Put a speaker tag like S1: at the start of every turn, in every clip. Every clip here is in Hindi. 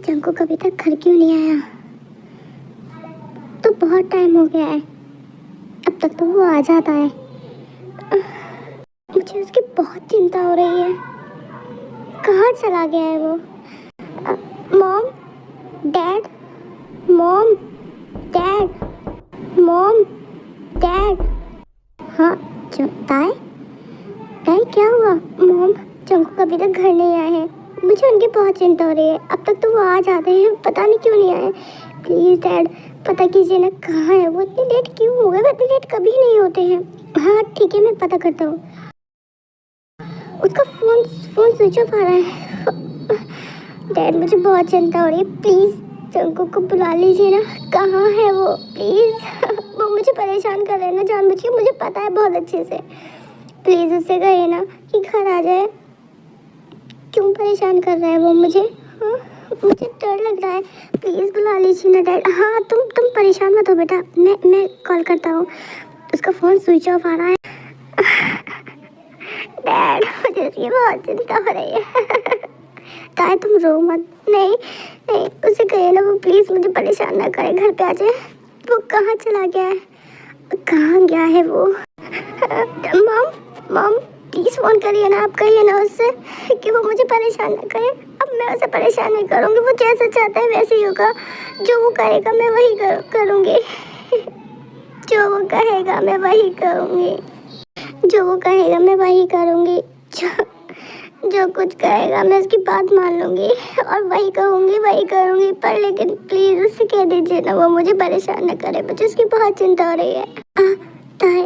S1: जंकुक अभी तक घर क्यों नहीं आया? तो बहुत टाइम हो गया है, अब तक तो वो आ जाता है। मुझे उसकी बहुत चिंता हो रही है। कहाँ चला गया है वो? Mom, dad, mom, dad, mom, dad. हाँ, ताई, ताई क्या हुआ? मॉम, जंकुक अभी तक घर नहीं आए हैं। मुझे उनकी बहुत चिंता हो रही है। अब तक तो वो आ जाते हैं, पता नहीं क्यों नहीं आए। प्लीज़ डैड, पता कीजिए ना कहाँ है वो। इतनी लेट क्यों हो गए? इतनी लेट कभी नहीं होते हैं। हाँ ठीक है, मैं पता करता हूँ। उसका फोन फोन स्विच ऑफ आ रहा है। डैड, मुझे बहुत चिंता हो रही है। प्लीज़ जंकुक को बुला लीजिए ना, कहाँ है वो? प्लीज़। वो मुझे परेशान कर रहे हैं ना जानबूझ के, मुझे पता है बहुत अच्छे से। प्लीज़ उससे कहिए ना कि घर आ जाए। क्यों परेशान कर रहा है वो मुझे? हाँ, मुझे डर लग रहा है। प्लीज़ बुला लीजिए ना डैड। हाँ, तुम परेशान मत हो बेटा, मैं कॉल करता हूँ। उसका फ़ोन स्विच ऑफ आ रहा है। डैड, मुझे इसकी बहुत चिंता हो रही है। ताई तुम रो मत। नहीं नहीं, उसे कहिए ना वो प्लीज़ मुझे परेशान ना करे, घर पे आ जाए। वो कहाँ चला गया है? कहाँ गया है वो? मॉम, मॉम प्लीज़ फ़ोन करिए ना, आप कहिए ना उससे कि वो मुझे परेशान ना करे। अब मैं उसे परेशान नहीं करूँगी, वो जैसा चाहता है वैसे ही होगा। जो वो करेगा मैं वही करूँगी। जो वो कहेगा मैं वही करूँगी। जो वो कहेगा मैं वही करूँगी। जो कुछ कहेगा मैं उसकी बात मान लूँगी और वही कहूँगी, वही करूँगी। पर लेकिन प्लीज़ उससे कह दीजिए ना वो मुझे परेशान ना करे, मुझे उसकी बहुत चिंता हो रही है। ताई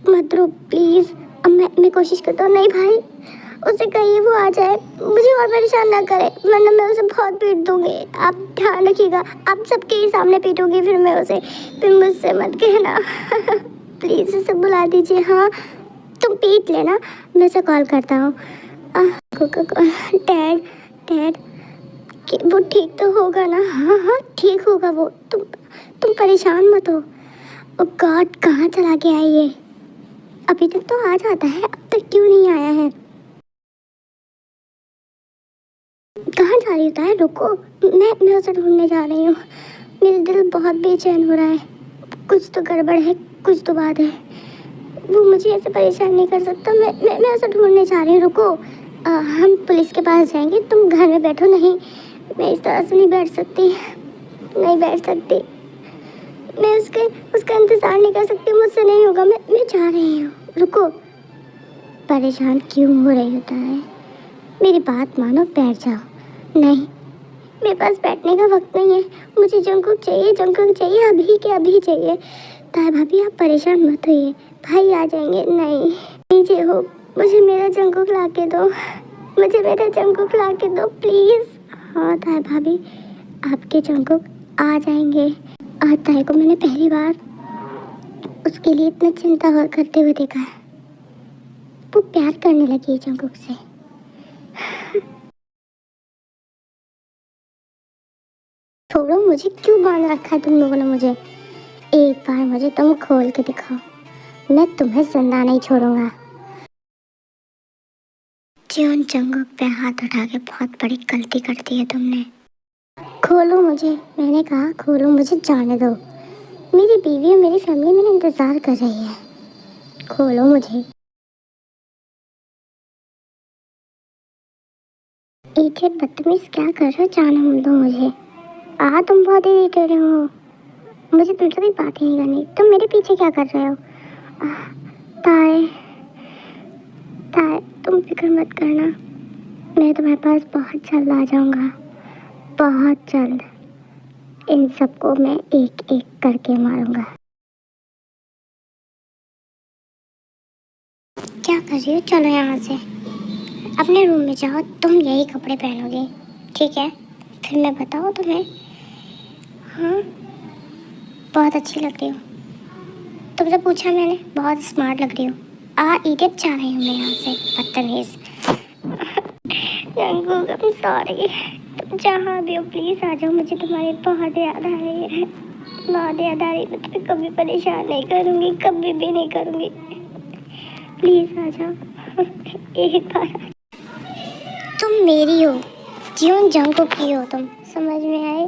S1: मत रो प्लीज़। अब मैं कोशिश करता हूँ। नहीं भाई, उसे कहिए वो आ जाए, मुझे और परेशान ना करे, वरना मैं उसे बहुत पीट दूँगी। आप ध्यान रखिएगा, आप सबके ही सामने पीटूँगी फिर मैं उसे। फिर मुझसे मत कहना। प्लीज़ उसे बुला दीजिए। हाँ, तुम पीट लेना, मैं उसे कॉल करता हूँ। डैड, डैड, वो ठीक तो होगा ना? हाँ हाँ ठीक होगा वो। तुम परेशान मत हो। ओ गॉड, कहाँ चला गया है ये? अभी तक तो आ जाता है, अब तक क्यों नहीं आया है? कहाँ जा रही है? रुको, मैं उसे ढूंढने जा रही हूँ। मेरा दिल बहुत बेचैन हो रहा है। कुछ तो गड़बड़ है, कुछ तो बात है। वो मुझे ऐसे परेशान नहीं कर सकता। मैं उसे ढूंढने जा रही हूँ। रुको, हम पुलिस के पास जाएंगे, तुम घर में बैठो। नहीं, मैं इस तरह से नहीं बैठ सकती, नहीं बैठ सकती। मैं उसका इंतज़ार नहीं कर सकती, मुझसे नहीं होगा। मैं जा रही हूँ। रुको, परेशान क्यों हो रही होता है? मेरी बात मानो, बैठ जाओ। नहीं, मेरे पास बैठने का वक्त नहीं है। मुझे जंकुक चाहिए, जंकुक चाहिए, अभी के अभी चाहिए। ताई भाभी आप परेशान मत होइए, भाई आ जाएंगे। नहीं, नीचे हो, मुझे मेरा जंकुक ला के दो, मुझे मेरा जंकुक ला के दो प्लीज़। हाँ ताई भाभी, आपके जंकुक आ जाएंगे। आज ताई को मैंने पहली बार उसके लिए इतना चिंता करते हुए देखा है। वो प्यार करने लगी है जंकुक से। छोड़ो, मुझे क्यों बांध रखा है तुम लोगों ने मुझे? एक बार मुझे तुम खोल के दिखाओ, मैं तुम्हें जिंदा नहीं छोड़ूंगा। जीवन जंकुक पे हाथ उठा के बहुत बड़ी गलती कर दी है तुमने। खोलो मुझे, मैंने कहा खोलो, मुझे जाने दो। मेरी बीवी और मेरी फैमिली मेरा इंतजार कर रही है। खोलो मुझे। इडियट बदतमीज, क्या कर रहे हो? जाने दो मुझे। तुम बहुत इरिटेट हो, मुझे तुमसे कोई बात ही नहीं करनी। तुम मेरे पीछे क्या कर रहे हो? ताई, ताई तुम फिक्र मत करना, मैं तुम्हारे पास बहुत जल्द आ जाऊंगा, बहुत जल्द। इन सबको मैं एक एक करके मारूंगा। क्या कर रही हो? चलो यहाँ से, अपने रूम में जाओ। तुम यही कपड़े पहनोगे, ठीक है? फिर मैं बताऊँ तुम्हें? हाँ, बहुत अच्छी लग रही हो। तुमसे पूछा मैंने, बहुत स्मार्ट लग रही हो। इडियट, जा रही हूँ मैं यहाँ से, बदतमीज। I'm sorry, तुम जहाँ भी हो प्लीज़ आ जाओ। मुझे तुम्हारी बहुत याद आ रही है, बहुत याद आ रही है। मैं तुम्हें कभी परेशान नहीं करूँगी, कभी भी नहीं करूँगी। प्लीज़ आ जाओ, एक बार। तुम मेरी हो, क्यों जंगकुक की हो तुम, समझ में आए?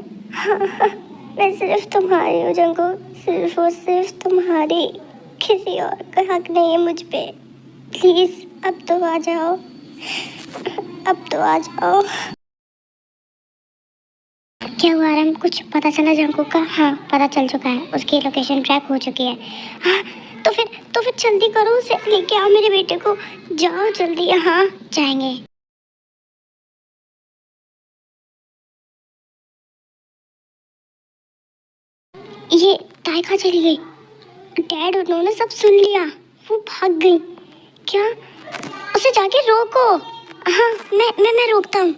S1: मैं सिर्फ तुम्हारी हूँ जंगकुक, सिर्फ और सिर्फ तुम्हारी, किसी और का हक नहीं है मुझ पे। प्लीज अब तो आ जाओ, अब तो आ जाओ। क्या हुआ आरम, कुछ पता चला जंगकुक का? हाँ पता चल चुका है, उसकी लोकेशन ट्रैक हो चुकी है। हाँ तो फिर जल्दी करो, उसे लेके आओ मेरे बेटे को, जाओ जल्दी। हाँ जाएंगे। ये ताई कहाँ चली गई? डैड उन्होंने सब सुन लिया, वो भाग गई क्या? उसे जाके रोको। हाँ मैं रोकता हूँ।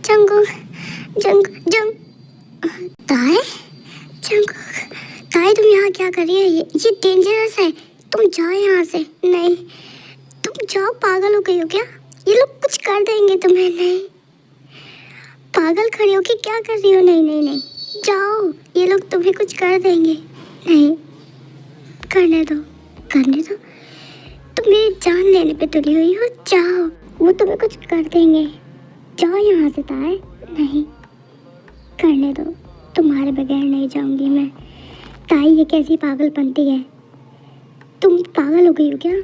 S1: जंगकुक, जंग जंग ताई, जंगकुक, ताई तुम यहाँ क्या कर रही है? ये डेंजरस है, तुम जाओ यहाँ से। नहीं तुम जाओ, पागल हो गई हो क्या? ये लोग कुछ कर देंगे तुम्हें। नहीं पागल खड़ी हो कि क्या कर रही हो? नहीं नहीं नहीं, जाओ, ये लोग तुम्हें कुछ कर देंगे। नहीं करने दो, करने दो, तुम मेरी जान लेने पे तुली हुई हो, जाओ, वो तुम्हें कुछ कर देंगे। जाओ यहाँ से ताई। नहीं करने दो, तुम्हारे बगैर नहीं जाऊंगी मैं। ताई ये कैसी पागलपंती है? तुम पागल हो गई हो क्या?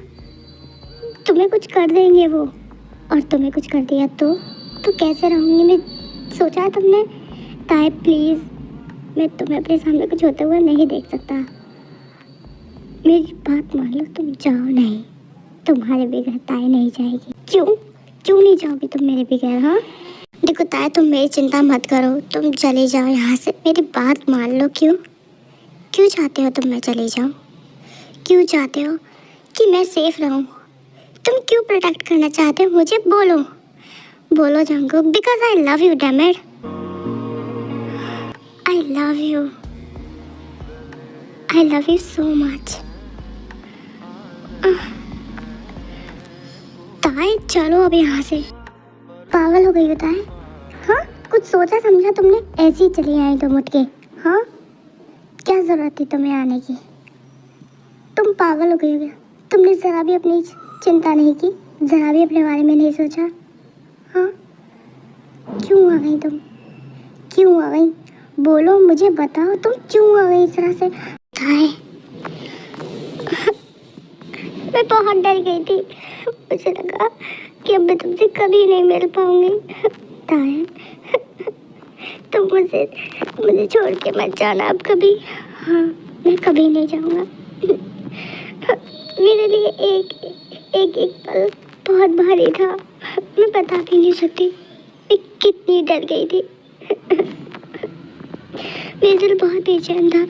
S1: तुम्हें कुछ कर देंगे वो, और तुम्हें कुछ कर दिया तो कैसे रहूंगी मैं? सोचा है तुमने? ताई प्लीज, मैं तुम्हें अपने सामने कुछ होते हुए नहीं देख सकता, मेरी बात मान लो, तुम जाओ। नहीं तुम्हारे बगैर ताई नहीं जाएगी। क्यों नहीं जाओगी तुम मेरे बगैर? हाँ देखो ताई, तुम मेरी चिंता मत करो, तुम चले जाओ यहाँ से, मेरी बात मान लो। क्यों चाहते हो तुम मैं चले जाऊँ? क्यों चाहते हो कि मैं सेफ रहूँ? तुम क्यों प्रोटेक्ट करना चाहते हो मुझे? बोलो Jungkook, because I love you damn it, I love you so much. ताई चलो अब यहाँ से। पागल हो गई हो ताई? हाँ कुछ सोचा समझा तुमने? ऐसी चली आई तुम उठ के? हाँ क्या जरूरत थी तुम्हें आने की? तुम पागल हो गई हो क्या? तुमने जरा भी अपनी चिंता नहीं की, जरा भी अपने बारे में नहीं सोचा? हाँ क्यों आ गई तुम? क्यों आ गई? बोलो मुझे, बताओ तुम क्यों आ गई इस तरह से? ताई मैं बहुत डर गई थी, मुझे लगा कि अब मैं तुमसे कभी नहीं मिल पाऊंगी। ताई तुम मुझे छोड़ के मत जाना अब कभी। हाँ मैं कभी नहीं जाऊंगा। मेरे लिए एक पल बहुत भारी था, मैं बता भी नहीं सकती मैं कितनी डर गई थी। मेरा दिल बहुत बेचैन था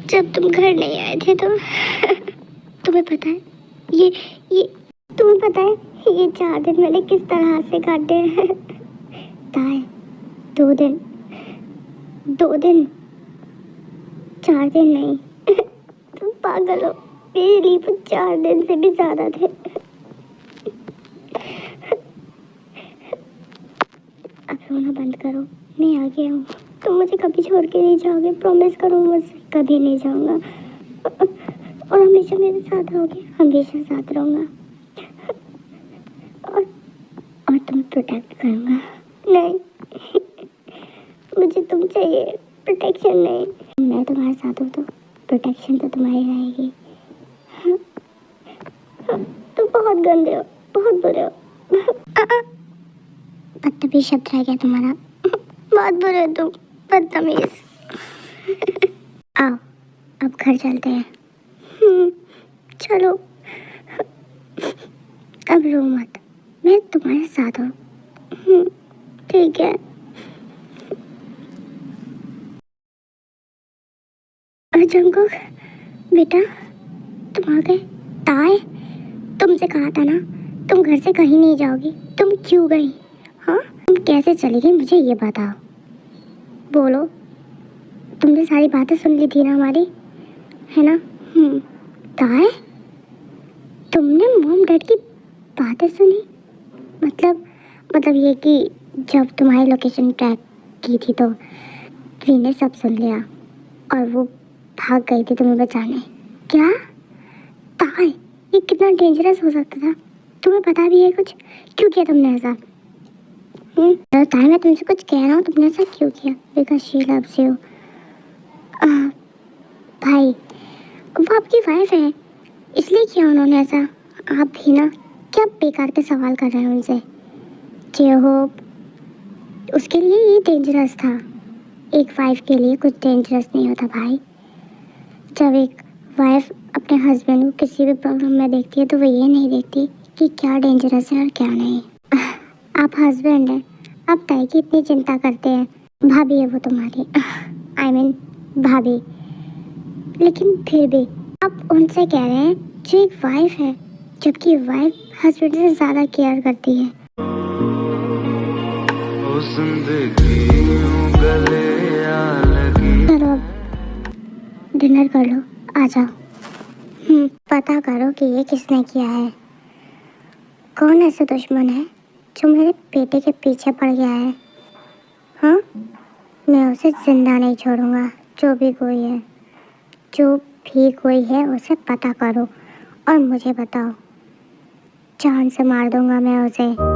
S1: जब तुम घर नहीं आए थे। तो तुम्हें पता है ये तुम्हें पता है ये 4 दिन मैंने किस तरह से काटे हैं? ताई 2 दिन, 4 दिन नहीं। तुम पागल हो, मेरे लिए वो 4 दिन से भी ज्यादा थे। अब रोना बंद करो, मैं आ गया हूँ, तुम मुझे कभी छोड़ के नहीं जाओगे, प्रॉमिस करो मुझसे, कभी नहीं जाऊंगा, और हमेशा मेरे साथ रहोगे, हमेशा साथ रहूंगा, और तुम्हें प्रोटेक्ट करूंगा। नहीं मुझे तुम चाहिए, प्रोटेक्शन नहीं। मैं तुम्हारे साथ हूँ तो प्रोटेक्शन तो तुम्हारी रहेगी। तुम बहुत गंदे हो, बहुत बुरे हो। बदतमीज शब्द रह गया तुम्हारा। बहुत बुरे हो तुम, बदतमीज। आओ अब घर चलते हैं। चलो अब रो मत, मैं तुम्हारे साथ हूँ। ठीक है। और जंगकुक बेटा तुम आ गए। ताई तुमसे कहा था ना तुम घर से कहीं नहीं जाओगी, तुम क्यों गई? हाँ तुम कैसे चली गई मुझे ये बताओ, बोलो। तुमने सारी बातें सुन ली थी ना हमारी, है ना? ताई तुमने मॉम डैड की बातें सुनी? मतलब ये कि जब तुम्हारी लोकेशन ट्रैक की थी तो वी ने सब सुन लिया और वो भाग गई थी तुम्हें बचाने। क्या? ताई ये कितना डेंजरस हो सकता था? तुम्हें पता भी है कुछ? क्यों किया तुमने ऐसा? ताई मैं तुमसे कुछ कह रहा हूँ, तुमने ऐसा क्यों किया? Because she loves you. भाई वो आपकी वाइफ है, इसलिए किया उन्होंने ऐसा। आप भी ना क्या बेकार के सवाल कर रहे हैं उनसे। जे होप उसके लिए ये डेंजरस था। एक वाइफ के लिए कुछ डेंजरस नहीं होता भाई। जब एक वाइफ अपने हस्बैंड को किसी भी प्रॉब्लम में देखती है तो वो ये नहीं देखती कि क्या डेंजरस है और क्या नहीं। आप हस्बैंड हैं, आप ताई की इतनी चिंता करते हैं। भाभी है वो तुम्हारी, आई मीन भाभी, लेकिन फिर भी आप उनसे कह रहे हैं जो एक वाइफ है, जबकि वाइफ हस्बैंड से ज़्यादा केयर करती है। चलो अब डिनर कर लो, आ जाओ। पता करो कि ये किसने किया है। कौन ऐसा दुश्मन है जो मेरे बेटे के पीछे पड़ गया है? हाँ, मैं उसे जिंदा नहीं छोड़ूंगा। जो भी कोई है उसे पता करो और मुझे बताओ। जान से मार दूंगा मैं उसे।